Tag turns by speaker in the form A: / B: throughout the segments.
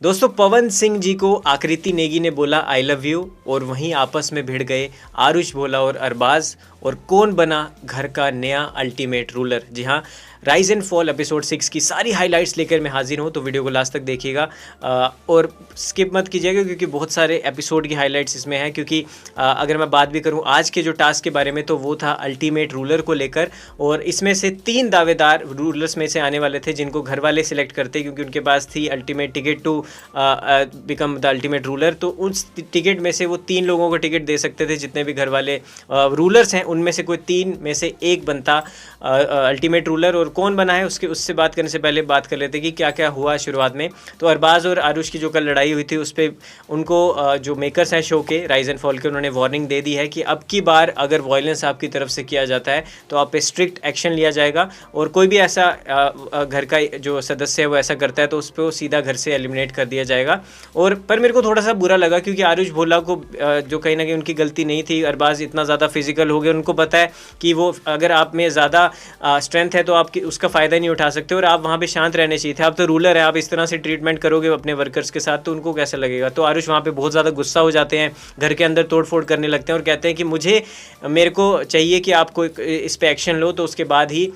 A: दोस्तों पवन सिंह जी को आकृति नेगी ने बोला आई लव यू और वहीं आपस में भिड़ गए आरुष भोला और अरबाज। और कौन बना घर का नया अल्टीमेट रूलर। जी हाँ, राइज एंड फॉल एपिसोड 6 की सारी हाइलाइट्स लेकर मैं हाजिर हूँ, तो वीडियो को लास्ट तक देखिएगा और स्किप मत कीजिएगा क्योंकि बहुत सारे एपिसोड की हाइलाइट्स इसमें हैं। क्योंकि अगर मैं बात भी करूँ आज के जो टास्क के बारे में तो वो था अल्टीमेट रूलर को लेकर, और इसमें से 3 दावेदार रूलर्स में से आने वाले थे जिनको घर वाले सिलेक्ट करते क्योंकि उनके पास थी ultimate ticket to become the ultimate ruler. तो उस टिकट में से वो 3 लोगों को टिकट दे सकते थे, जितने भी घर वाले रूलर्स हैं उनमें से कोई 3 में से एक बनता अल्टीमेट रूलर। और कौन बना है उससे बात करने से पहले बात कर लेते हैं कि क्या क्या हुआ शुरुआत में। तो अरबाज और आरुष की जो कल लड़ाई हुई थी उस पर उनको जो मेकर्स हैं शो के राइज एंड फॉल के, उन्होंने वार्निंग दे दी है कि अब की बार अगर वायलेंस आपकी तरफ से किया जाता है तो आप पे स्ट्रिक्ट एक्शन लिया जाएगा, और कोई भी ऐसा घर का जो सदस्य है वो ऐसा करता है तो उस पर सीधा घर से एलिमिनेट कर दिया जाएगा। और पर मेरे को थोड़ा सा बुरा लगा क्योंकि आरुष भोला को जो कहीं ना कहीं उनकी गलती नहीं थी, अरबाज इतना ज़्यादा फिजिकल हो गए, उनको पता है कि वो अगर आप में ज़्यादा स्ट्रेंथ है तो आप उसका फ़ायदा नहीं उठा सकते और आप वहाँ पे शांत रहने चाहिए थे। आप तो रूलर है, आप इस तरह से ट्रीटमेंट करोगे अपने वर्कर्स के साथ तो उनको कैसा लगेगा। तो आरुष वहाँ पे बहुत ज़्यादा गुस्सा हो जाते हैं, घर के अंदर तोड़फोड़ करने लगते हैं और कहते हैं कि मेरे को चाहिए कि आप कोई इस पर एक्शन लो। तो उसके बाद ही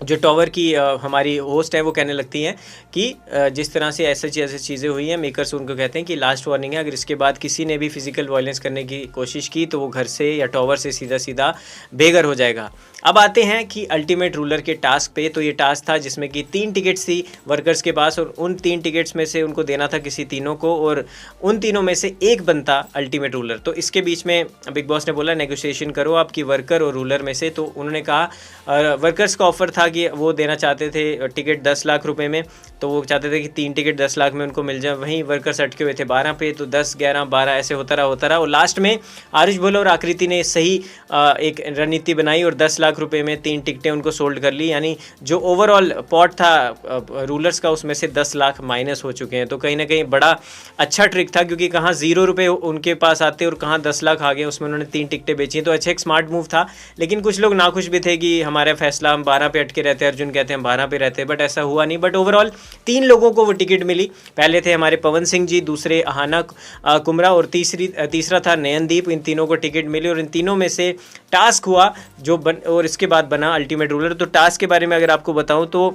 A: जो टॉवर की हमारी होस्ट है वो कहने लगती हैं कि जिस तरह से ऐसी चीज़ें हुई हैं, मेकर्स उनको कहते हैं कि लास्ट वार्निंग है, अगर इसके बाद किसी ने भी फिजिकल वायलेंस करने की कोशिश की तो वो घर से या टॉवर से सीधा सीधा बेघर हो जाएगा। अब आते हैं कि अल्टीमेट रूलर के टास्क पे। तो ये टास्क था जिसमें कि 3 टिकट्स थी वर्कर्स के पास और उन 3 टिकट्स में से उनको देना था किसी तीनों को, और उन तीनों में से एक बनता अल्टीमेट रूलर। तो इसके बीच में बिग बॉस ने बोला नेगोशिएशन करो आपकी वर्कर और रूलर में से। तो उन्होंने कहा वर्कर्स का ऑफर था कि वो देना चाहते थे टिकट 10 लाख रुपए में, तो वो चाहते थे कि 3 टिकट 10 लाख में उनको मिल जाए। वहीं वर्कर्स अटके हुए थे 12 पे, तो 10, 11, 12 ऐसे होता रहा और लास्ट में आरुष भोला और आकृति ने सही एक रणनीति बनाई और 10 लाख रुपए में 3 टिकटें उनको सोल्ड कर ली। यानी जो ओवरऑल पॉट था रूलर्स का उसमें से 10 लाख माइनस हो चुके हैं। तो कहीं ना कहीं बड़ा अच्छा ट्रिक था क्योंकि कहाँ 0 रुपये उनके पास आते और कहाँ 10 लाख आ गए, उसमें उन्होंने 3 टिकटें बेची। तो अच्छा एक स्मार्ट मूव था, लेकिन कुछ लोग नाखुश भी थे कि हमारा फैसला हम 12 पे अटके रहते हैं, अर्जुन कहते हैं 12 पे रहते हैं, बट ऐसा हुआ नहीं। बट ओवरऑल 3 लोगों को वो टिकट मिली। पहले थे हमारे पवन सिंह जी, दूसरे अहाना कुमरा और तीसरा था नयनदीप। इन तीनों को टिकट मिली और इन तीनों में से टास्क हुआ और इसके बाद बना अल्टीमेट रूलर। तो टास्क के बारे में अगर आपको बताऊं तो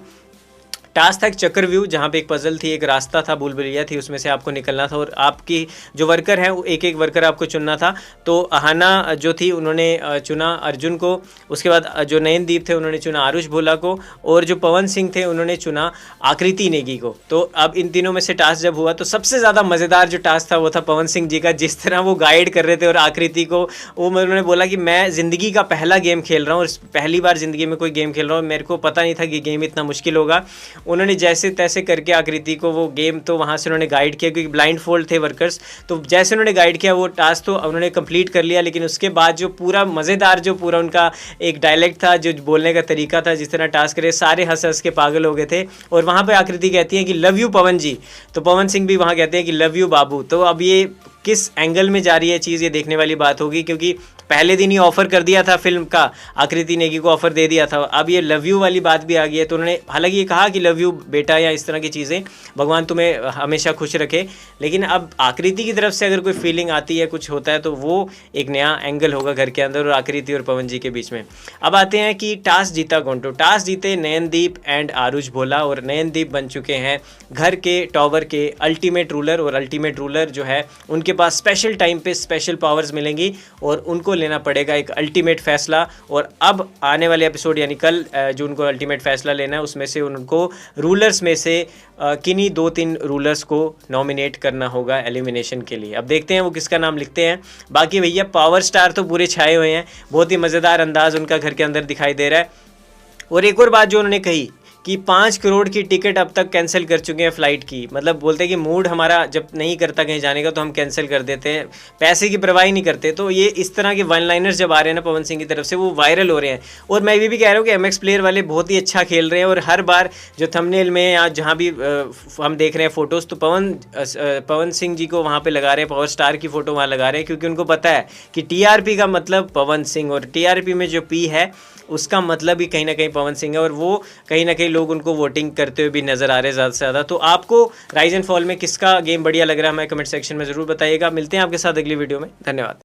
A: टास्क था एक चक्रव्यूह, जहाँ पे एक पजल थी, एक रास्ता था, बुलबुलिया थी, उसमें से आपको निकलना था और आपकी जो वर्कर हैं एक एक वर्कर आपको चुनना था। तो अहाना जो थी उन्होंने चुना अर्जुन को, उसके बाद जो नयनदीप थे उन्होंने चुना आरुष भोला को, और जो पवन सिंह थे उन्होंने चुना आकृति नेगी को। तो अब इन तीनों में से टास्क जब हुआ तो सबसे ज़्यादा मज़ेदार जो टास्क था वो था पवन सिंह जी का, जिस तरह वो गाइड कर रहे थे और आकृति को उन्होंने बोला कि मैं ज़िंदगी का पहला गेम खेल रहा हूँ और पहली बार ज़िंदगी में कोई गेम खेल रहा हूँ, मेरे को पता नहीं था कि गेम इतना मुश्किल होगा। उन्होंने जैसे तैसे करके आकृति को वो गेम तो वहाँ से उन्होंने गाइड किया क्योंकि ब्लाइंड फोल्ड थे वर्कर्स, तो जैसे उन्होंने गाइड किया वो टास्क तो उन्होंने कंप्लीट कर लिया। लेकिन उसके बाद जो पूरा मज़ेदार जो पूरा उनका एक डायलेक्ट था, जो बोलने का तरीका था, जिस तरह टास्क करे सारे हंस हंस के पागल हो गए थे। और वहाँ पर आकृति कहती है कि लव यू पवन जी, तो पवन सिंह भी वहाँ कहते हैं कि लव यू बाबू। तो अब ये किस एंगल में जा रही है चीज़, ये देखने वाली बात होगी क्योंकि पहले दिन ही ऑफर कर दिया था फिल्म का, आकृति नेगी को ऑफर दे दिया था, अब ये लव यू वाली बात भी आ गई है। तो उन्होंने हालांकि ये कहा कि लव यू बेटा या इस तरह की चीज़ें, भगवान तुम्हें हमेशा खुश रखे, लेकिन अब आकृति की तरफ से अगर कोई फीलिंग आती है, कुछ होता है तो वो एक नया एंगल होगा घर के अंदर और आकृति और पवन जी के बीच में। अब आते हैं कि टास्क जीता कौन। तो टास्क जीते नयनदीप एंड आरुष भोला, और नयनदीप बन चुके हैं घर के टॉवर के अल्टीमेट रूलर। और अल्टीमेट रूलर जो है उनके पास स्पेशल टाइम पे स्पेशल पावर्स मिलेंगी और उनको लेना पड़ेगा एक अल्टीमेट फैसला। और अब आने वाले एपिसोड यानी कल जो उनको अल्टीमेट फैसला लेना है उसमें से उनको रूलर्स में से किन्हीं 2-3 रूलर्स को नॉमिनेट करना होगा एलिमिनेशन के लिए। अब देखते हैं वो किसका नाम लिखते हैं। बाकी भैया पावर स्टार तो पूरे छाए हुए हैं, बहुत ही मज़ेदार अंदाज उनका घर के अंदर दिखाई दे रहा है। और एक और बात जो उन्होंने कही कि 5 करोड़ की टिकट अब तक कैंसिल कर चुके हैं फ़्लाइट की, मतलब बोलते हैं कि मूड हमारा जब नहीं करता कहीं जाने का तो हम कैंसिल कर देते हैं, पैसे की परवाह ही नहीं करते। तो ये इस तरह के वन लाइनर्स जब आ रहे हैं ना पवन सिंह की तरफ से वो वायरल हो रहे हैं। और मैं ये भी कह रहा हूँ कि MX प्लेयर वाले बहुत ही अच्छा खेल रहे हैं और हर बार जो थंबनेल में या जहाँ भी हम देख रहे हैं फ़ोटोज़ तो पवन सिंह जी को वहाँ पर लगा रहे हैं, पावर स्टार की फ़ोटो वहाँ लगा रहे हैं क्योंकि उनको पता है कि TRP का मतलब पवन सिंह, और TRP में जो P है उसका मतलब ही कहीं ना कहीं पवन सिंह है। और वो कहीं ना कहीं लोग उनको वोटिंग करते हुए भी नजर आ रहे हैं ज़्यादा से ज़्यादा। तो आपको राइज एंड फॉल में किसका गेम बढ़िया लग रहा है हमें कमेंट सेक्शन में ज़रूर बताइएगा। मिलते हैं आपके साथ अगली वीडियो में। धन्यवाद।